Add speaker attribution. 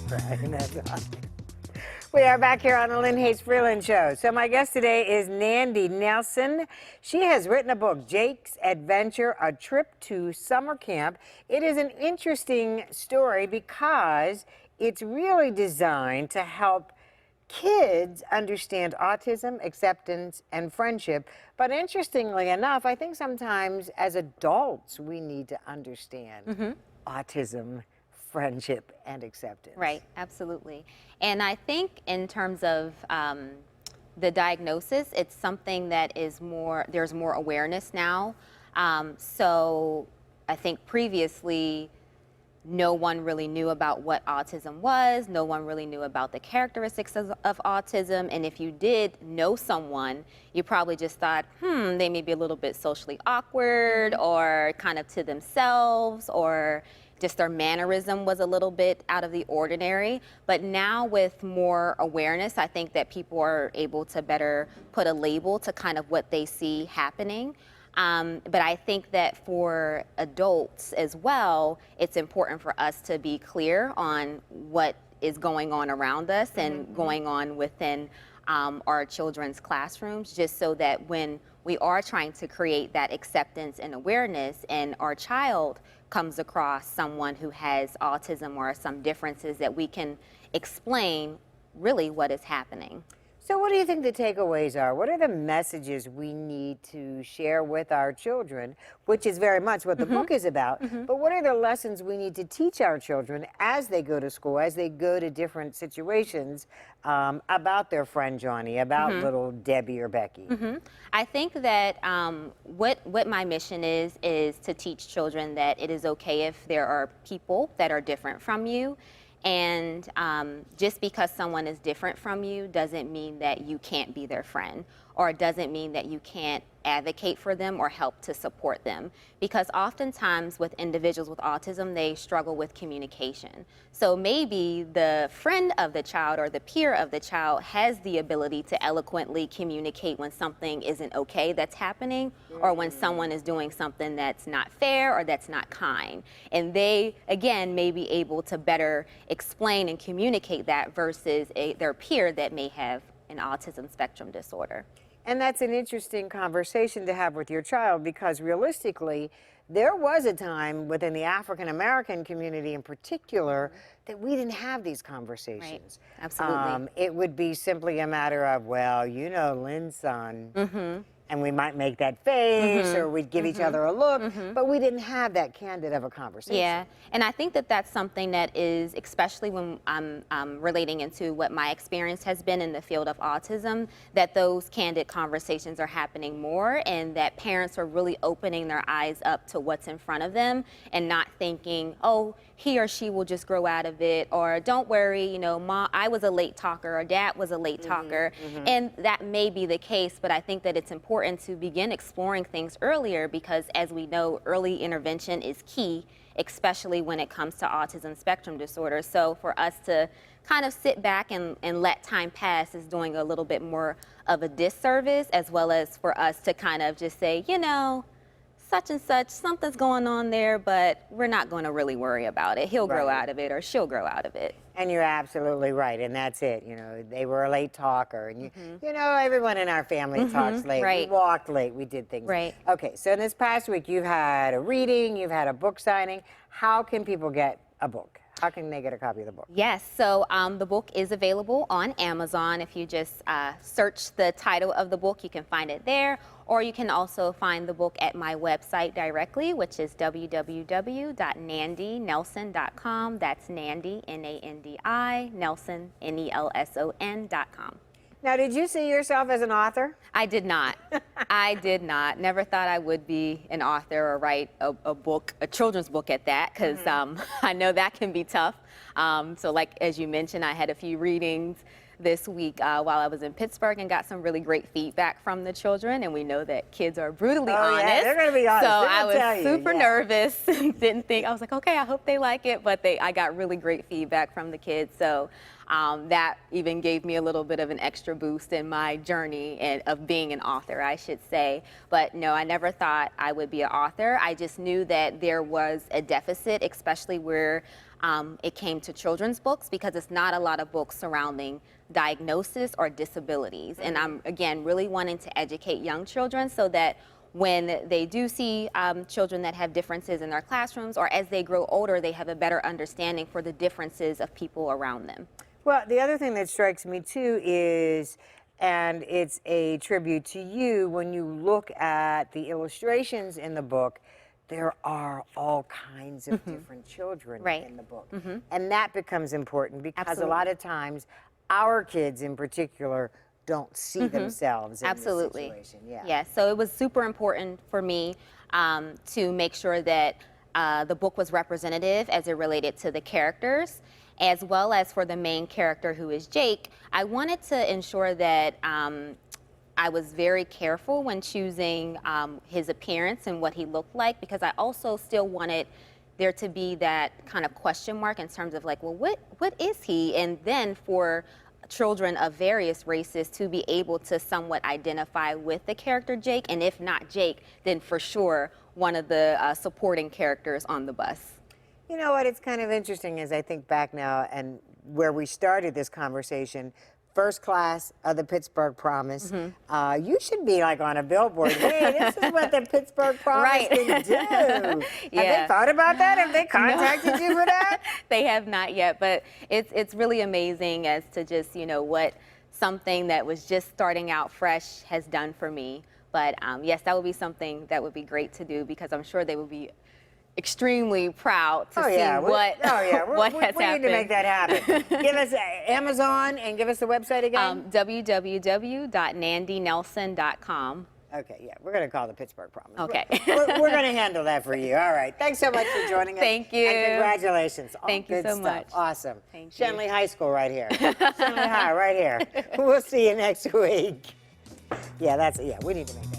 Speaker 1: Right, that's awesome. We are back here on the Lynn Hayes Freeland Show. So my guest today is Nandi Nelson. She has written a book, Jake's Adventure, A Trip to Summer Camp. It is an interesting story because it's really designed to help kids understand autism, acceptance, and friendship. But interestingly enough, I think sometimes as adults, we need to understand autism, friendship, and acceptance.
Speaker 2: Right, absolutely. And I think in terms of the diagnosis, it's something that is there's more awareness now. So I think previously, no one really knew about what autism was. No one really knew about the characteristics of autism. And if you did know someone, you probably just thought, they may be a little bit socially awkward or kind of to themselves, or just their mannerism was a little bit out of the ordinary. But now with more awareness, I think that people are able to better put a label to kind of what they see happening. But I think that for adults as well, it's important for us to be clear on what is going on around us and going on within our children's classrooms, just so that when we are trying to create that acceptance and awareness, and our child comes across someone who has autism or some differences, that we can explain really what is happening.
Speaker 1: So what do you think the takeaways are? What are the messages we need to share with our children, which is very much what the book is about, but what are the lessons we need to teach our children as they go to school, as they go to different situations, about their friend Johnny, about little Debbie or Becky?
Speaker 2: I think that what my mission is to teach children that it is okay if there are people that are different from you. And just because someone is different from you doesn't mean that you can't be their friend, or it doesn't mean that you can't advocate for them or help to support them. Because oftentimes with individuals with autism, they struggle with communication. So maybe the friend of the child or the peer of the child has the ability to eloquently communicate when something isn't okay that's happening, or when someone is doing something that's not fair or that's not kind. And they, again, may be able to better explain and communicate that versus their peer that may have an autism spectrum disorder.
Speaker 1: And that's an interesting conversation to have with your child, because realistically, there was a time within the African American community in particular that we didn't have these conversations.
Speaker 2: Right. Absolutely.
Speaker 1: It would be simply a matter of, well, you know, Lynn's son. And we might make that face, or we'd give each other a look, but we didn't have that candid of a conversation.
Speaker 2: Yeah, and I think that that's something that is, especially when I'm relating into what my experience has been in the field of autism, that those candid conversations are happening more, and that parents are really opening their eyes up to what's in front of them and not thinking, oh, he or she will just grow out of it, or don't worry, you know, Mom, I was a late talker, or Dad was a late talker. And that may be the case, but I think that it's important to begin exploring things earlier, because as we know, early intervention is key, especially when it comes to autism spectrum disorder. So for us to kind of sit back and let time pass is doing a little bit more of a disservice, as well as for us to kind of just say, you know, such and such, something's going on there, but we're not going to really worry about it. He'll grow out of it, or she'll grow out of it.
Speaker 1: And you're absolutely right, and that's it. You know, they were a late talker, and you know, everyone in our family talks late.
Speaker 2: Right.
Speaker 1: We walked late. We did things.
Speaker 2: Right.
Speaker 1: Okay, so in this past week, you've had a reading, you've had a book signing. How can people get a book? How can they get a copy of the book?
Speaker 2: Yes, so the book is available on Amazon. If you just search the title of the book, you can find it there. Or you can also find the book at my website directly, which is www.nandinelson.com. That's Nandi, N-A-N-D-I, Nelson, N-E-L-S-O-N.com.
Speaker 1: Now, did you see yourself as an author?
Speaker 2: I did not. I did not. Never thought I would be an author or write a book, a children's book at that, because I know that can be tough. So like, as you mentioned, I had a few readings this week while I was in Pittsburgh and got some really great feedback from the children, and we know that kids are brutally honest.
Speaker 1: Yeah, they're going to be honest.
Speaker 2: So I was super nervous. Didn't think, I was like, okay, I hope they like it, but I got really great feedback from the kids. So that even gave me a little bit of an extra boost in my journey of being an author, I should say. But no, I never thought I would be an author. I just knew that there was a deficit, especially where it came to children's books because it's not a lot of books surrounding diagnosis or disabilities. And I'm, again, really wanting to educate young children so that when they do see children that have differences in their classrooms, or as they grow older, they have a better understanding for the differences of people around them.
Speaker 1: Well, the other thing that strikes me too is, and it's a tribute to you, when you look at the illustrations in the book, there are all kinds of different children
Speaker 2: Right.
Speaker 1: in the book. And that becomes important because
Speaker 2: Absolutely.
Speaker 1: a lot of times our kids in particular don't see themselves in
Speaker 2: Absolutely.
Speaker 1: this situation. Yeah.
Speaker 2: Yeah, so it was super important for me to make sure that the book was representative as it related to the characters, as well as for the main character, who is Jake. I wanted to ensure that I was very careful when choosing his appearance and what he looked like, because I also still wanted there to be that kind of question mark in terms of like, well, what is he? And then for children of various races to be able to somewhat identify with the character Jake, and if not Jake, then for sure one of the supporting characters on the bus.
Speaker 1: You know what? It's kind of interesting as I think back now and where we started this conversation. First class of the Pittsburgh Promise. You should be like on a billboard. Hey, this is what the Pittsburgh Promise
Speaker 2: Right.
Speaker 1: can do. Have
Speaker 2: Yeah.
Speaker 1: they thought about that? Have they contacted you for that?
Speaker 2: They have not yet, but it's really amazing as to just, you know, what something that was just starting out fresh has done for me. But yes, that would be something that would be great to do, because I'm sure they would be extremely proud to see what what has
Speaker 1: we
Speaker 2: happened.
Speaker 1: need to make that happen. Give us Amazon and give us the website again.
Speaker 2: www.nandynelson.com.
Speaker 1: Okay, yeah, we're going to call the Pittsburgh Promise.
Speaker 2: Okay.
Speaker 1: We're going to handle that for you. All right. Thanks so much for joining us.
Speaker 2: Thank you.
Speaker 1: And congratulations. All
Speaker 2: Thank you
Speaker 1: good
Speaker 2: so
Speaker 1: stuff.
Speaker 2: much.
Speaker 1: Awesome.
Speaker 2: Thank you.
Speaker 1: Shenley High School right here. Shenley High right here. We'll see you next week. Yeah, we need to make that